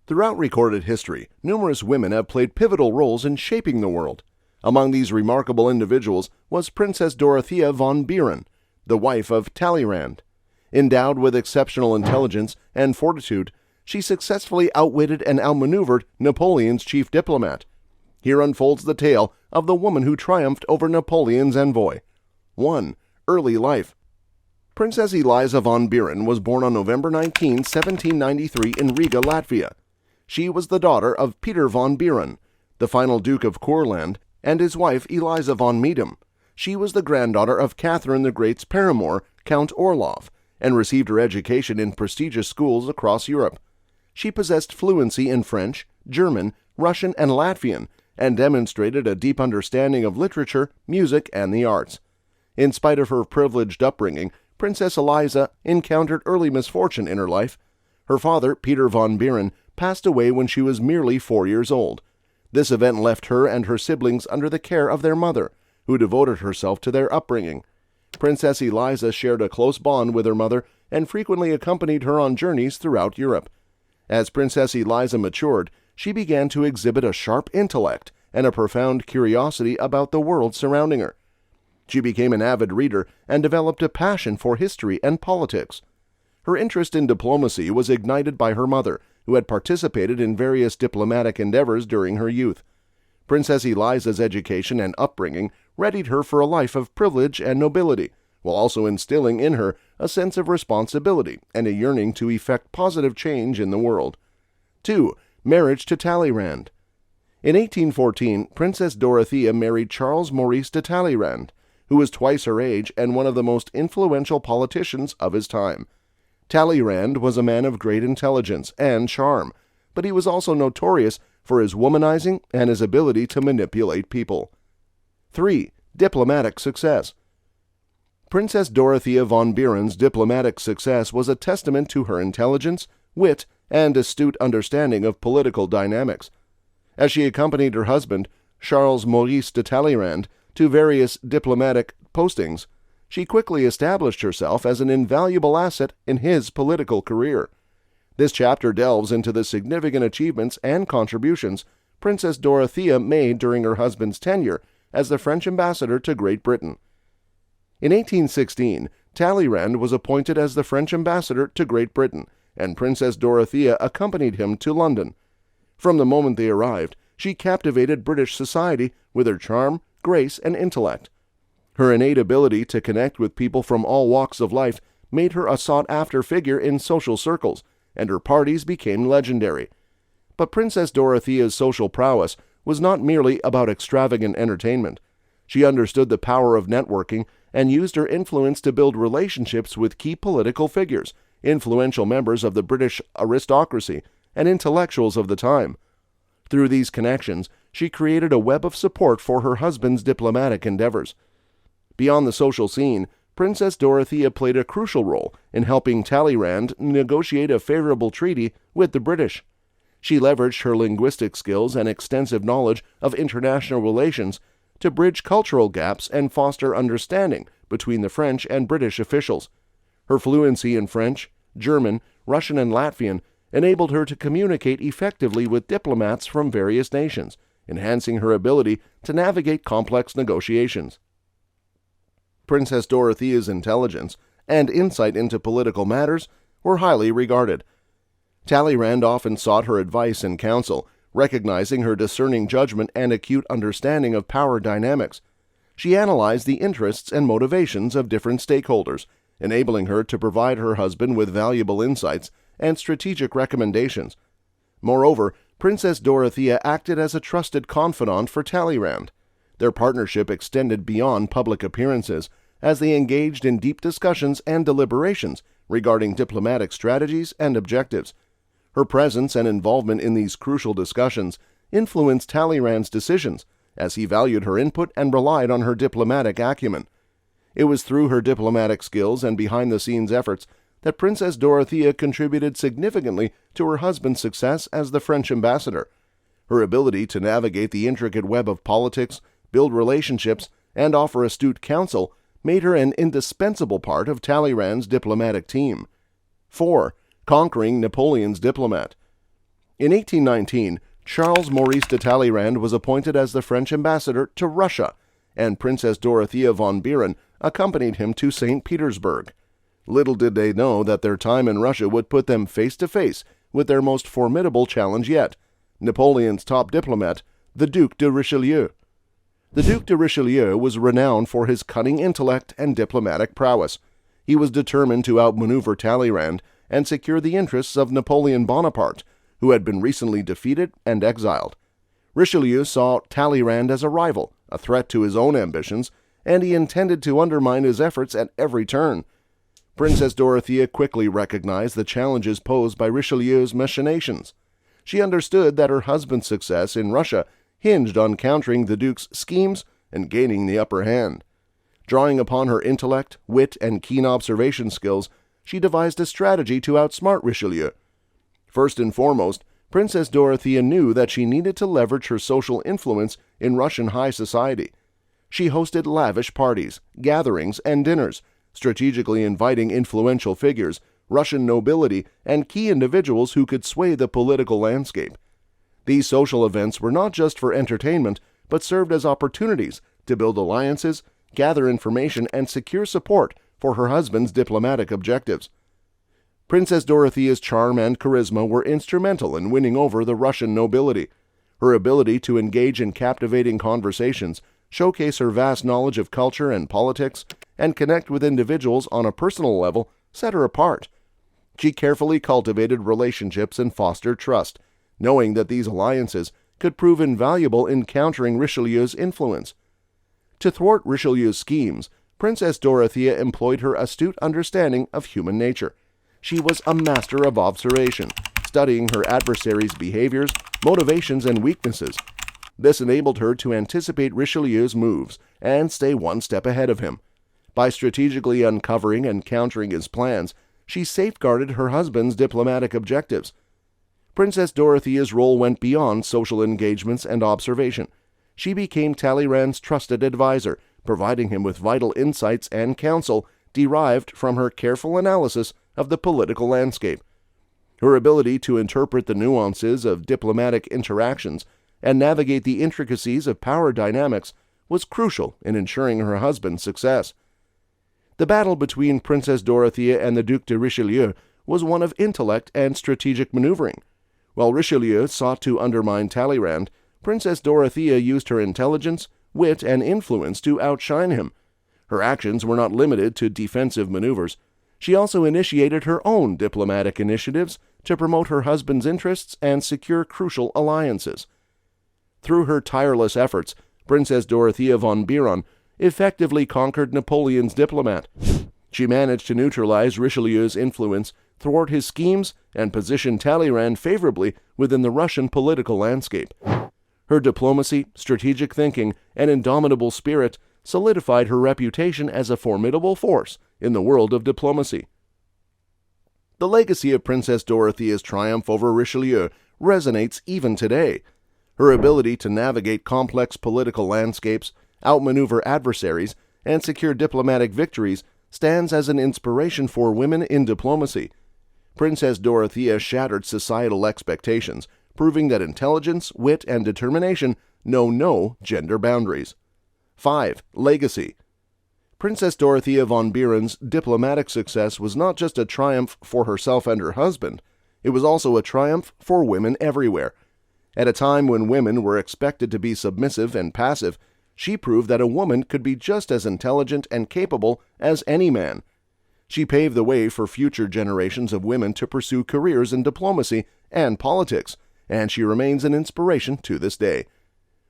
Throughout recorded history, numerous women have played pivotal roles in shaping the world. Among these remarkable individuals was Princess Dorothea von Biron, the wife of Talleyrand. Endowed with exceptional intelligence and fortitude, she successfully outwitted and outmaneuvered Napoleon's chief diplomat. Here unfolds the tale of the woman who triumphed over Napoleon's envoy. 1. Early life. Princess Eliza von Biron was born on November 19, 1793 in Riga, Latvia. She was the daughter of Peter von Biron, the final Duke of Courland, and his wife Eliza von Medem. She was the granddaughter of Catherine the Great's paramour, Count Orlov, and received her education in prestigious schools across Europe. She possessed fluency in French, German, Russian, and Latvian, and demonstrated a deep understanding of literature, music, and the arts. In spite of her privileged upbringing, Princess Eliza encountered early misfortune in her life. Her father, Peter von Biron, passed away when she was merely 4 years old. This event left her and her siblings under the care of their mother, who devoted herself to their upbringing. Princess Eliza shared a close bond with her mother and frequently accompanied her on journeys throughout Europe. As Princess Eliza matured, she began to exhibit a sharp intellect and a profound curiosity about the world surrounding her. She became an avid reader and developed a passion for history and politics. Her interest in diplomacy was ignited by her mother, who had participated in various diplomatic endeavors during her youth. Princess Eliza's education and upbringing readied her for a life of privilege and nobility, while also instilling in her a sense of responsibility and a yearning to effect positive change in the world. 2. Marriage to Talleyrand. In 1814, Princess Dorothea married Charles Maurice de Talleyrand, who was twice her age and one of the most influential politicians of his time. Talleyrand was a man of great intelligence and charm, but he was also notorious for his womanizing and his ability to manipulate people. 3. Diplomatic success. Princess Dorothea von Biron's diplomatic success was a testament to her intelligence, wit, and astute understanding of political dynamics. As she accompanied her husband, Charles Maurice de Talleyrand, to various diplomatic postings, she quickly established herself as an invaluable asset in his political career. This chapter delves into the significant achievements and contributions Princess Dorothea made during her husband's tenure as the French ambassador to Great Britain. In 1816, Talleyrand was appointed as the French ambassador to Great Britain, and Princess Dorothea accompanied him to London. From the moment they arrived, she captivated British society with her charm, grace, and intellect. Her innate ability to connect with people from all walks of life made her a sought-after figure in social circles, and her parties became legendary. But Princess Dorothea's social prowess was not merely about extravagant entertainment. She understood the power of networking and used her influence to build relationships with key political figures, influential members of the British aristocracy, and intellectuals of the time. Through these connections, she created a web of support for her husband's diplomatic endeavors. Beyond the social scene, Princess Dorothea played a crucial role in helping Talleyrand negotiate a favorable treaty with the British. She leveraged her linguistic skills and extensive knowledge of international relations to bridge cultural gaps and foster understanding between the French and British officials. Her fluency in French, German, Russian, and Latvian enabled her to communicate effectively with diplomats from various nations, enhancing her ability to navigate complex negotiations. Princess Dorothea's intelligence and insight into political matters were highly regarded. Talleyrand often sought her advice and counsel, recognizing her discerning judgment and acute understanding of power dynamics. She analyzed the interests and motivations of different stakeholders, enabling her to provide her husband with valuable insights and strategic recommendations. Moreover, Princess Dorothea acted as a trusted confidant for Talleyrand. Their partnership extended beyond public appearances, as they engaged in deep discussions and deliberations regarding diplomatic strategies and objectives. Her presence and involvement in these crucial discussions influenced Talleyrand's decisions, as he valued her input and relied on her diplomatic acumen. It was through her diplomatic skills and behind-the-scenes efforts that Princess Dorothea contributed significantly to her husband's success as the French ambassador. Her ability to navigate the intricate web of politics, build relationships, and offer astute counsel made her an indispensable part of Talleyrand's diplomatic team. 4. Conquering Napoleon's diplomat. In 1819, Charles Maurice de Talleyrand was appointed as the French ambassador to Russia, and Princess Dorothea von Biron accompanied him to St. Petersburg. Little did they know that their time in Russia would put them face to face with their most formidable challenge yet, Napoleon's top diplomat, the Duc de Richelieu. The Duc de Richelieu was renowned for his cunning intellect and diplomatic prowess. He was determined to outmaneuver Talleyrand and secure the interests of Napoleon Bonaparte, who had been recently defeated and exiled. Richelieu saw Talleyrand as a rival, a threat to his own ambitions, and he intended to undermine his efforts at every turn. Princess Dorothea quickly recognized the challenges posed by Richelieu's machinations. She understood that her husband's success in Russia hinged on countering the Duke's schemes and gaining the upper hand. Drawing upon her intellect, wit, and keen observation skills, she devised a strategy to outsmart Richelieu. First and foremost, Princess Dorothea knew that she needed to leverage her social influence in Russian high society. She hosted lavish parties, gatherings, and dinners, strategically inviting influential figures, Russian nobility, and key individuals who could sway the political landscape. These social events were not just for entertainment, but served as opportunities to build alliances, gather information, and secure support for her husband's diplomatic objectives. Princess Dorothea's charm and charisma were instrumental in winning over the Russian nobility. Her ability to engage in captivating conversations, showcase her vast knowledge of culture and politics, and connect with individuals on a personal level set her apart. She carefully cultivated relationships and fostered trust, knowing that these alliances could prove invaluable in countering Richelieu's influence. To thwart Richelieu's schemes, Princess Dorothea employed her astute understanding of human nature. She was a master of observation, studying her adversaries' behaviors, motivations, and weaknesses. This enabled her to anticipate Richelieu's moves and stay one step ahead of him. By strategically uncovering and countering his plans, she safeguarded her husband's diplomatic objectives. Princess Dorothea's role went beyond social engagements and observation. She became Talleyrand's trusted advisor, providing him with vital insights and counsel derived from her careful analysis of the political landscape. Her ability to interpret the nuances of diplomatic interactions and navigate the intricacies of power dynamics was crucial in ensuring her husband's success. The battle between Princess Dorothea and the Duc de Richelieu was one of intellect and strategic maneuvering. While Richelieu sought to undermine Talleyrand, Princess Dorothea used her intelligence, wit, and influence to outshine him. Her actions were not limited to defensive maneuvers. She also initiated her own diplomatic initiatives to promote her husband's interests and secure crucial alliances. Through her tireless efforts, Princess Dorothea von Biron effectively conquered Napoleon's diplomat. She managed to neutralize Richelieu's influence, thwart his schemes, and position Talleyrand favorably within the Russian political landscape. Her diplomacy, strategic thinking, and indomitable spirit solidified her reputation as a formidable force in the world of diplomacy. The legacy of Princess Dorothea's triumph over Richelieu resonates even today. Her ability to navigate complex political landscapes, outmaneuver adversaries, and secure diplomatic victories stands as an inspiration for women in diplomacy. Princess Dorothea shattered societal expectations, proving that intelligence, wit, and determination know no gender boundaries. 5. Legacy. Princess Dorothea von Biron's diplomatic success was not just a triumph for herself and her husband, it was also a triumph for women everywhere. At a time when women were expected to be submissive and passive, she proved that a woman could be just as intelligent and capable as any man. She paved the way for future generations of women to pursue careers in diplomacy and politics, and she remains an inspiration to this day.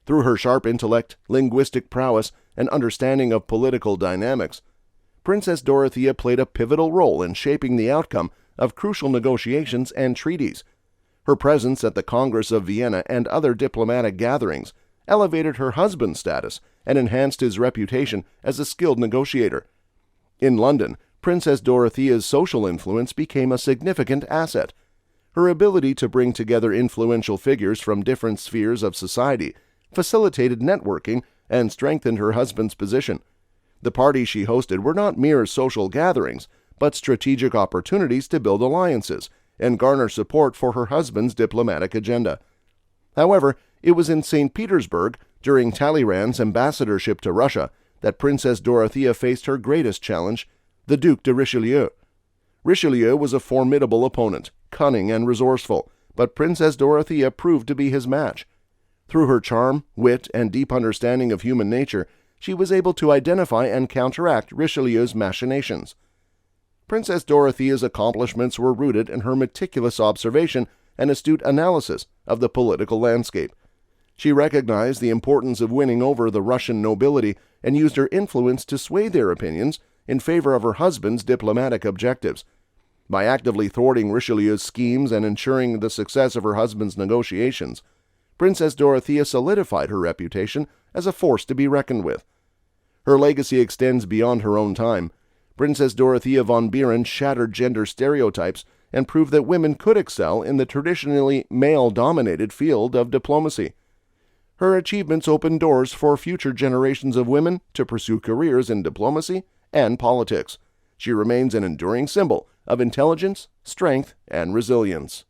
Through her sharp intellect, linguistic prowess, and understanding of political dynamics, Princess Dorothea played a pivotal role in shaping the outcome of crucial negotiations and treaties. Her presence at the Congress of Vienna and other diplomatic gatherings elevated her husband's status and enhanced his reputation as a skilled negotiator. In London, Princess Dorothea's social influence became a significant asset. Her ability to bring together influential figures from different spheres of society facilitated networking and strengthened her husband's position. The parties she hosted were not mere social gatherings, but strategic opportunities to build alliances, and garner support for her husband's diplomatic agenda. However, it was in St. Petersburg, during Talleyrand's ambassadorship to Russia, that Princess Dorothea faced her greatest challenge, the Duc de Richelieu. Richelieu was a formidable opponent, cunning and resourceful, but Princess Dorothea proved to be his match. Through her charm, wit, and deep understanding of human nature, she was able to identify and counteract Richelieu's machinations. Princess Dorothea's accomplishments were rooted in her meticulous observation and astute analysis of the political landscape. She recognized the importance of winning over the Russian nobility and used her influence to sway their opinions in favor of her husband's diplomatic objectives. By actively thwarting Richelieu's schemes and ensuring the success of her husband's negotiations, Princess Dorothea solidified her reputation as a force to be reckoned with. Her legacy extends beyond her own time. Princess Dorothea von Biron shattered gender stereotypes and proved that women could excel in the traditionally male-dominated field of diplomacy. Her achievements opened doors for future generations of women to pursue careers in diplomacy and politics. She remains an enduring symbol of intelligence, strength, and resilience.